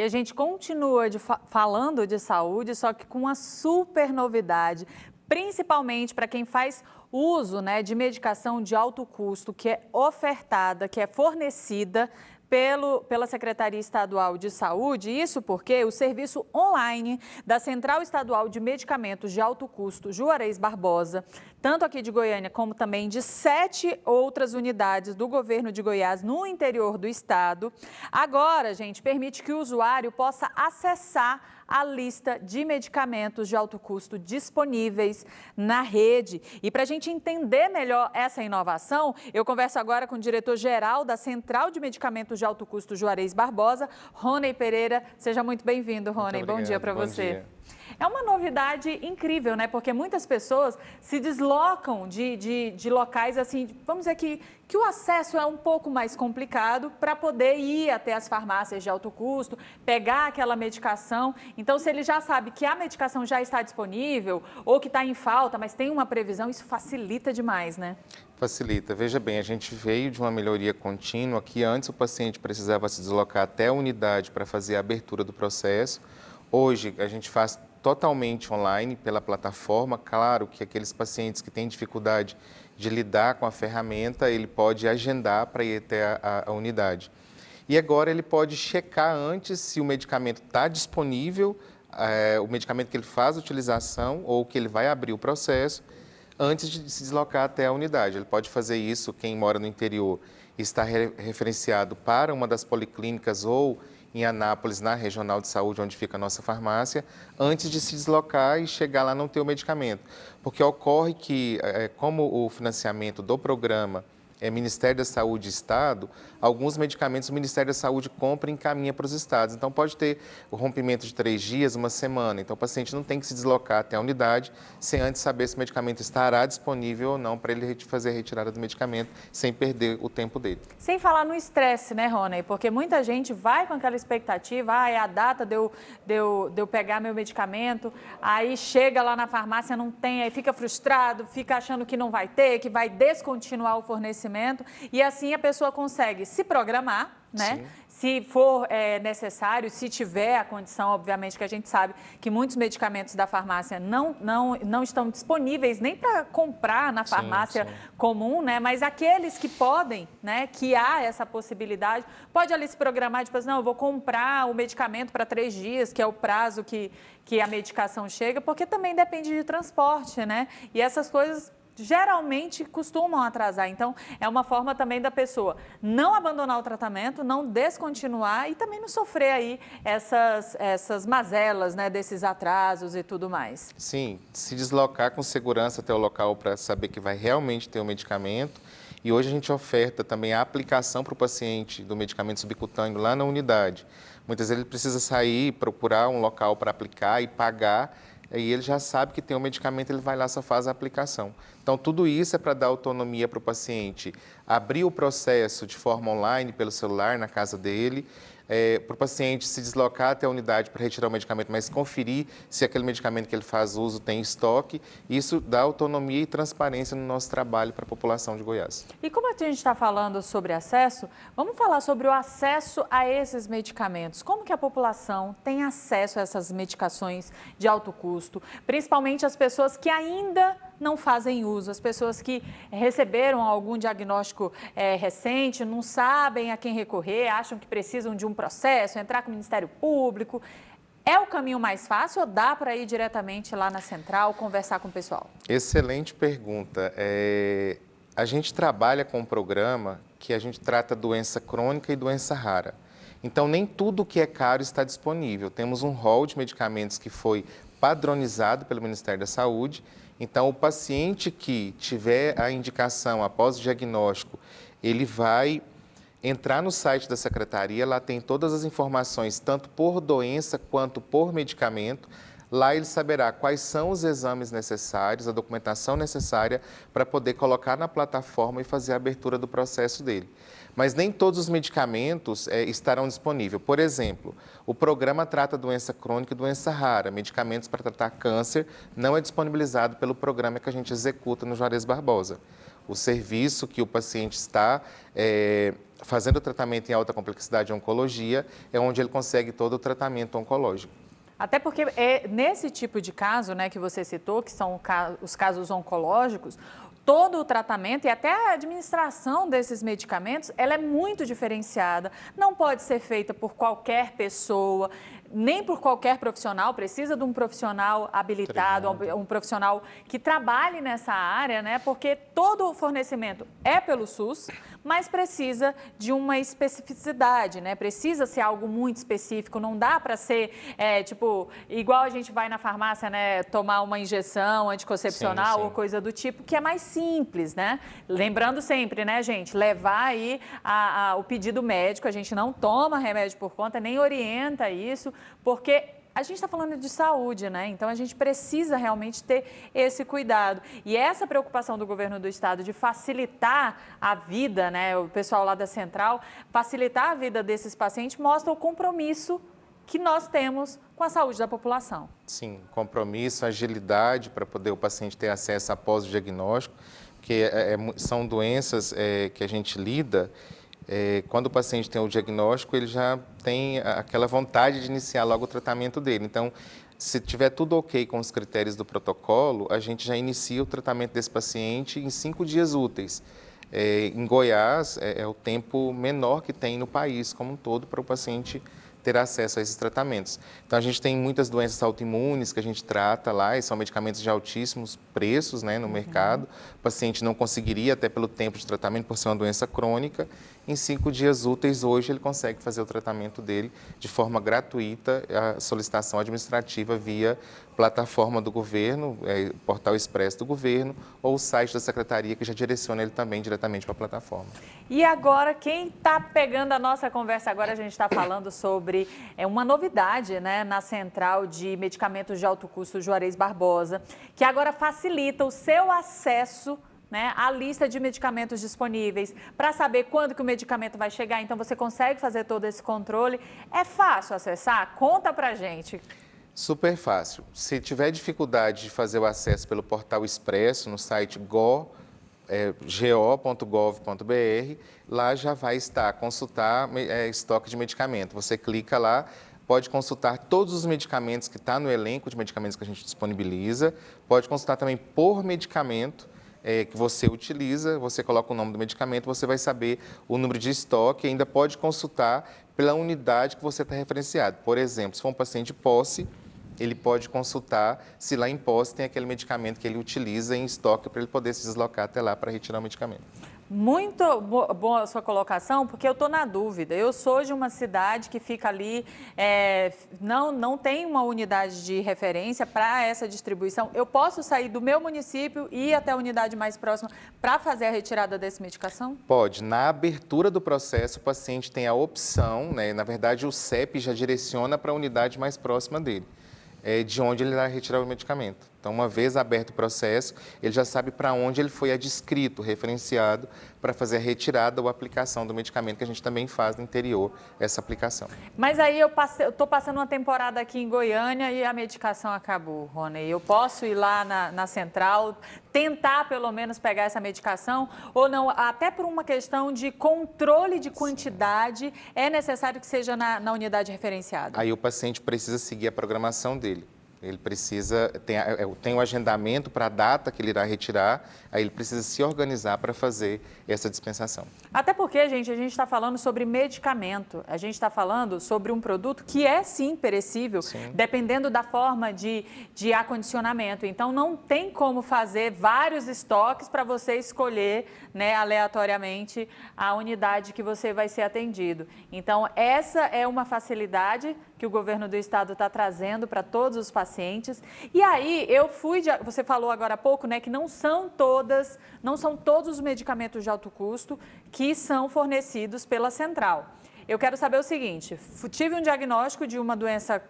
E a gente continua falando de saúde, só que com uma super novidade, principalmente para quem faz uso, né, de alto custo, que é ofertada, que é fornecida pela Secretaria Estadual de Saúde, isso porque o serviço online da Central Estadual de Medicamentos de Alto Custo, Juarez Barbosa, tanto aqui de Goiânia como também de 7 outras unidades do governo de Goiás no interior do estado, agora, gente, permite que o usuário possa acessar a lista de medicamentos de alto custo disponíveis na rede. E para a gente entender melhor essa inovação, eu converso agora com o diretor-geral da Central de Medicamentos de Alto Custo, Juarez Barbosa, Rony Pereira. Seja muito bem-vindo, Rony. Bom dia para você. Dia. É uma novidade incrível, né? Porque muitas pessoas se deslocam de locais assim, vamos dizer que o acesso é um pouco mais complicado para poder ir até as farmácias de alto custo, pegar aquela medicação. Então, se ele já sabe que a medicação já está disponível ou que está em falta, mas tem uma previsão, isso facilita demais, né? Facilita. Veja bem, a gente veio de uma melhoria contínua que antes o paciente precisava se deslocar até a unidade para fazer a abertura do processo. Hoje, a gente faz totalmente online pela plataforma. Claro que aqueles pacientes que têm dificuldade de lidar com a ferramenta, ele pode agendar para ir até a unidade. E agora ele pode checar antes se o medicamento está disponível, o medicamento que ele faz a utilização ou que ele vai abrir o processo, antes de se deslocar até a unidade. Ele pode fazer isso, quem mora no interior está referenciado para uma das policlínicas ou em Anápolis, na regional de saúde, onde fica a nossa farmácia, antes de se deslocar e chegar lá não ter o medicamento. Porque ocorre que, como o financiamento do programa é Ministério da Saúde e Estado, alguns medicamentos o Ministério da Saúde compra e encaminha para os estados. Então, pode ter o rompimento de 3 dias, uma semana. Então, o paciente não tem que se deslocar até a unidade sem antes saber se o medicamento estará disponível ou não para ele fazer a retirada do medicamento sem perder o tempo dele. Sem falar no estresse, né, Rony? Porque muita gente vai com aquela expectativa, é a data de eu pegar meu medicamento, aí chega lá na farmácia, não tem, aí fica frustrado, fica achando que não vai ter, que vai descontinuar o fornecimento. E assim a pessoa consegue se programar, né? Sim. Se for necessário, se tiver a condição, obviamente que a gente sabe que muitos medicamentos da farmácia não estão disponíveis nem para comprar na farmácia comum, né? Mas aqueles que podem, né? Que há essa possibilidade, pode ali se programar, tipo assim, não, eu vou comprar o medicamento para 3 dias, que é o prazo que a medicação chega, porque também depende de transporte, né? E essas coisas geralmente costumam atrasar. Então, é uma forma também da pessoa não abandonar o tratamento, não descontinuar e também não sofrer aí essas mazelas, né, desses atrasos e tudo mais. Sim, se deslocar com segurança até o local para saber que vai realmente ter o medicamento. E hoje a gente oferta também a aplicação para o paciente do medicamento subcutâneo lá na unidade. Muitas vezes ele precisa sair, procurar um local para aplicar e pagar. E ele já sabe que tem um medicamento, ele vai lá, só faz a aplicação. Então, tudo isso é para dar autonomia para o paciente abrir o processo de forma online, pelo celular, na casa dele, para o paciente se deslocar até a unidade para retirar o medicamento, mas conferir se aquele medicamento que ele faz uso tem estoque. Isso dá autonomia e transparência no nosso trabalho para a população de Goiás. E como a gente está falando sobre acesso, vamos falar sobre o acesso a esses medicamentos. Como que a população tem acesso a essas medicações de alto custo, principalmente as pessoas que ainda não fazem uso, as pessoas que receberam algum diagnóstico recente, não sabem a quem recorrer, acham que precisam de um processo, entrar com o Ministério Público. É o caminho mais fácil ou dá para ir diretamente lá na central, conversar com o pessoal? Excelente pergunta. A gente trabalha com um programa que a gente trata doença crônica e doença rara. Então, nem tudo que é caro está disponível. Temos um rol de medicamentos que foi padronizado pelo Ministério da Saúde. Então, o paciente que tiver a indicação após o diagnóstico, ele vai entrar no site da secretaria, lá tem todas as informações, tanto por doença quanto por medicamento. Lá ele saberá quais são os exames necessários, a documentação necessária para poder colocar na plataforma e fazer a abertura do processo dele. Mas nem todos os medicamentos estarão disponíveis. Por exemplo, o programa trata doença crônica e doença rara. Medicamentos para tratar câncer não é disponibilizado pelo programa que a gente executa no Juarez Barbosa. O serviço que o paciente está fazendo o tratamento em alta complexidade em oncologia, é onde ele consegue todo o tratamento oncológico. Até porque nesse tipo de caso, né, que você citou, que são os casos oncológicos, todo o tratamento e até a administração desses medicamentos, ela é muito diferenciada, não pode ser feita por qualquer pessoa, nem por qualquer profissional, precisa de um profissional habilitado, um profissional que trabalhe nessa área, né? Porque todo o fornecimento é pelo SUS, mas precisa de uma especificidade, né? Precisa ser algo muito específico, não dá para ser, tipo, igual a gente vai na farmácia, né? Tomar uma injeção anticoncepcional Sim. ou coisa do tipo, que é mais simples, né? Lembrando sempre, né, gente? Levar aí o pedido médico, a gente não toma remédio por conta, nem orienta isso, porque a gente está falando de saúde, né? Então a gente precisa realmente ter esse cuidado. E essa preocupação do governo do estado de facilitar a vida, né? O pessoal lá da central, facilitar a vida desses pacientes mostra o compromisso que nós temos com a saúde da população. Sim, compromisso, agilidade para poder o paciente ter acesso após o diagnóstico, que são doenças que a gente lida. Quando o paciente tem o diagnóstico, ele já tem aquela vontade de iniciar logo o tratamento dele. Então, se tiver tudo ok com os critérios do protocolo, a gente já inicia o tratamento desse paciente em 5 dias úteis. Em Goiás, é o tempo menor que tem no país como um todo para o paciente ter acesso a esses tratamentos. Então, a gente tem muitas doenças autoimunes que a gente trata lá, e são medicamentos de altíssimos preços, né, no mercado. O paciente não conseguiria, até pelo tempo de tratamento, por ser uma doença crônica. Em 5 dias úteis, hoje, ele consegue fazer o tratamento dele de forma gratuita, a solicitação administrativa via plataforma do governo, portal expresso do governo, ou o site da secretaria, que já direciona ele também diretamente para a plataforma. E agora, quem está pegando a nossa conversa agora, a gente está falando sobre uma novidade, né, na Central de Medicamentos de Alto Custo Juarez Barbosa, que agora facilita o seu acesso, né, à lista de medicamentos disponíveis, para saber quando que o medicamento vai chegar. Então, você consegue fazer todo esse controle. É fácil acessar? Conta pra gente. Super fácil. Se tiver dificuldade de fazer o acesso pelo portal expresso no site go.gov.br, lá já vai estar, consultar estoque de medicamento. Você clica lá, pode consultar todos os medicamentos que estão no elenco de medicamentos que a gente disponibiliza, pode consultar também por medicamento que você utiliza, você coloca o nome do medicamento, você vai saber o número de estoque e ainda pode consultar pela unidade que você está referenciado. Por exemplo, se for um paciente de posse, ele pode consultar se lá em posse tem aquele medicamento que ele utiliza em estoque para ele poder se deslocar até lá para retirar o medicamento. Muito boa a sua colocação, porque eu estou na dúvida. Eu sou de uma cidade que fica ali, não tem uma unidade de referência para essa distribuição. Eu posso sair do meu município e ir até a unidade mais próxima para fazer a retirada dessa medicação? Pode. Na abertura do processo, o paciente tem a opção, né, na verdade o CEP já direciona para a unidade mais próxima dele, de onde ele vai retirar o medicamento. Então, uma vez aberto o processo, ele já sabe para onde ele foi adscrito, referenciado, para fazer a retirada ou aplicação do medicamento, que a gente também faz no interior, essa aplicação. Mas aí eu estou passando uma temporada aqui em Goiânia e a medicação acabou, Rony. Eu posso ir lá na central, tentar pelo menos pegar essa medicação, ou não? Até por uma questão de controle de quantidade, é necessário que seja na unidade referenciada. Aí o paciente precisa seguir a programação dele. Ele precisa, tem um agendamento para a data que ele irá retirar, aí ele precisa se organizar para fazer essa dispensação. Até porque, gente, a gente está falando sobre medicamento, a gente está falando sobre um produto que é, sim, perecível, sim, dependendo da forma de acondicionamento. Então, não tem como fazer vários estoques para você escolher, né, aleatoriamente a unidade que você vai ser atendido. Então, essa é uma facilidade que o governo do estado está trazendo para todos os pacientes. E aí, você falou agora há pouco, né, que não são todos os medicamentos de alto custo que são fornecidos pela central. Eu quero saber o seguinte, tive um diagnóstico de uma doença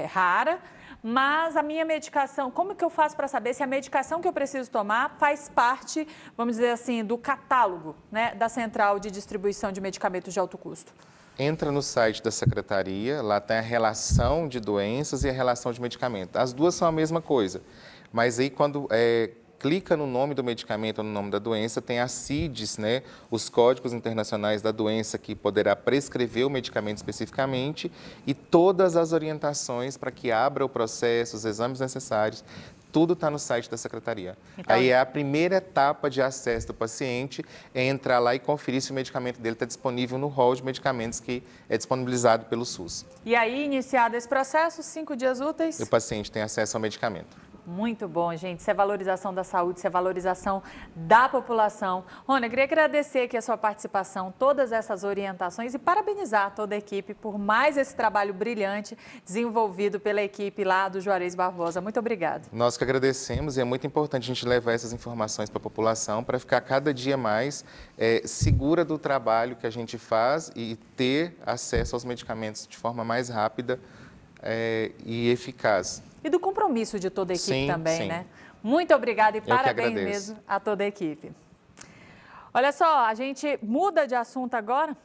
rara, mas a minha medicação, como que eu faço para saber se a medicação que eu preciso tomar faz parte, vamos dizer assim, do catálogo, né, da central de distribuição de medicamentos de alto custo? Entra no site da secretaria, lá tem a relação de doenças e a relação de medicamento. As duas são a mesma coisa, mas aí quando clica no nome do medicamento ou no nome da doença, tem as CIDs, né, os códigos internacionais da doença, que poderá prescrever o medicamento especificamente, e todas as orientações para que abra o processo, os exames necessários, tudo está no site da Secretaria. Então, aí é a primeira etapa de acesso do paciente, é entrar lá e conferir se o medicamento dele está disponível no rol de medicamentos que é disponibilizado pelo SUS. E aí, iniciado esse processo, 5 dias úteis? O paciente tem acesso ao medicamento. Muito bom, gente. Isso é valorização da saúde, isso é valorização da população. Rony, eu queria agradecer aqui a sua participação, todas essas orientações e parabenizar toda a equipe por mais esse trabalho brilhante desenvolvido pela equipe lá do Juarez Barbosa. Muito obrigada. Nós que agradecemos, e é muito importante a gente levar essas informações para a população para ficar cada dia mais segura do trabalho que a gente faz e ter acesso aos medicamentos de forma mais rápida e eficaz. E do compromisso de toda a equipe também, sim. né? Muito obrigada e Eu parabéns mesmo a toda a equipe. Olha só, a gente muda de assunto agora.